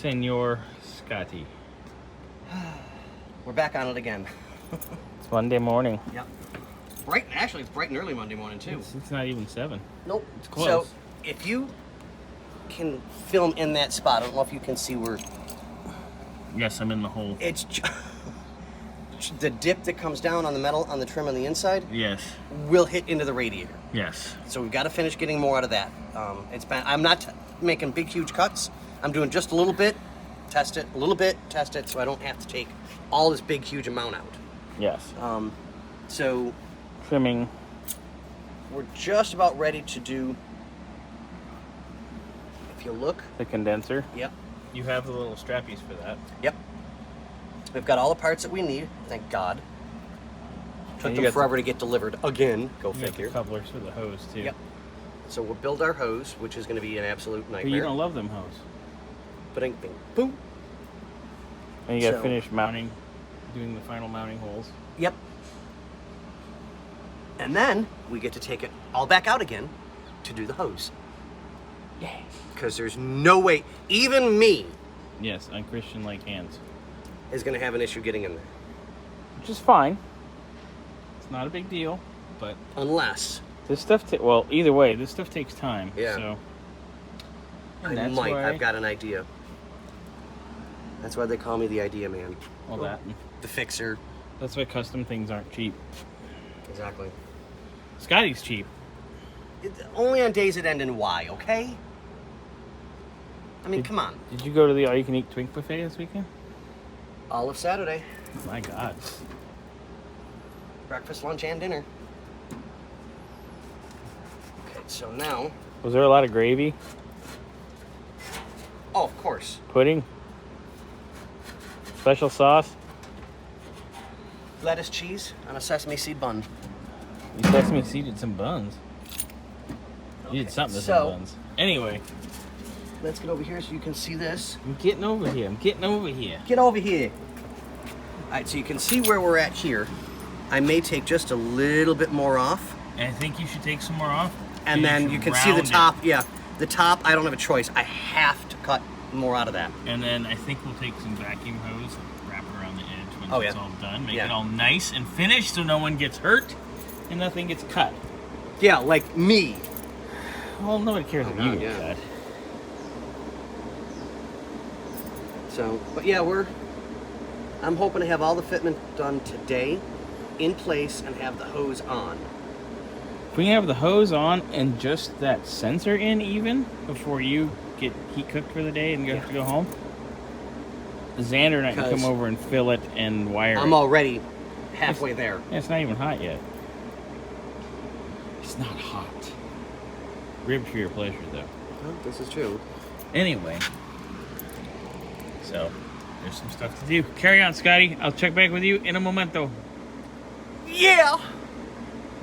Senor Scotty. We're back on it again. It's Monday morning. Yep. Actually, it's bright and early Monday morning, too. It's not even 7. Nope. It's close. So, if you can film in that spot, I don't know if you can see where... Yes, I'm in the hole. It's the dip that comes down on the metal, on the trim on the inside, Yes. will hit into the radiator. Yes. So we've got to finish getting more out of that. I'm not making big, huge cuts. I'm doing just a little bit, test it, a little bit, test it, so I don't have to take all this big, huge amount out. Yes. So Trimming. we're just about ready to do, if you look. The condenser. Yep. You have the little strappies for that. Yep. We've got all the parts that we need, thank God. Took And them you got forever to get delivered again, go You got the figure. couplers for the hose, too. Yep. So we'll build our hose, which is going to be an absolute But nightmare. you don't love them hose. Bing, bing, boom. And you got to So- finish mounting, doing the final mounting holes. Yep. And then we get to take it all back out again to do the hose. Yeah. Because there's no way, even me Yes, unchristian-like hands. is going to have an issue getting in there. Which is fine. It's not a big deal, but Unless this stuff, well, either way, this stuff takes time. Yeah. So. I And that's might. why- I've got an idea. That's why they call me the idea man. All that. The fixer. That's why custom things aren't cheap. Exactly. Scotty's cheap. Only on days that end in Y, okay? I mean, come on. Did you go to the all-you-can-eat Twink buffet this weekend? All of Saturday. My God. Breakfast, lunch, and dinner. Okay, so now... Was there a lot of gravy? Oh, of course. Pudding? Special sauce? Lettuce, cheese, on a sesame seed bun. You sesame seeded some buns. You did something to some buns. Anyway. Let's get over here so you can see this. I'm getting over here. I'm getting over here. Get over here. All right, so you can see where we're at here. I may take just a little bit more off. And I think you should take some more off. And then you can see the top. Yeah, the top, I don't have a choice. I have to cut more out of that. And then I think we'll take some vacuum hose and wrap it around the edge once Oh, it's yeah. all done. Make Yeah. it all nice and finished so no one gets hurt and nothing gets cut. Yeah, like me. Well, nobody cares if you God, get yeah. cut. So, but yeah, I'm hoping to have all the fitment done today, in place, and have the hose on. If we can have the hose on and just that sensor in even before you get heat cooked for the day and you have to go home, Xander and I can come 'Cause over and fill it and wire I'm it. already halfway there. Yeah, it's not even hot yet. It's not hot. Ribs for your pleasure, though. Well, this is true. Anyway, so there's some stuff to do. Carry on, Scotty. I'll check back with you in a momento. Yeah!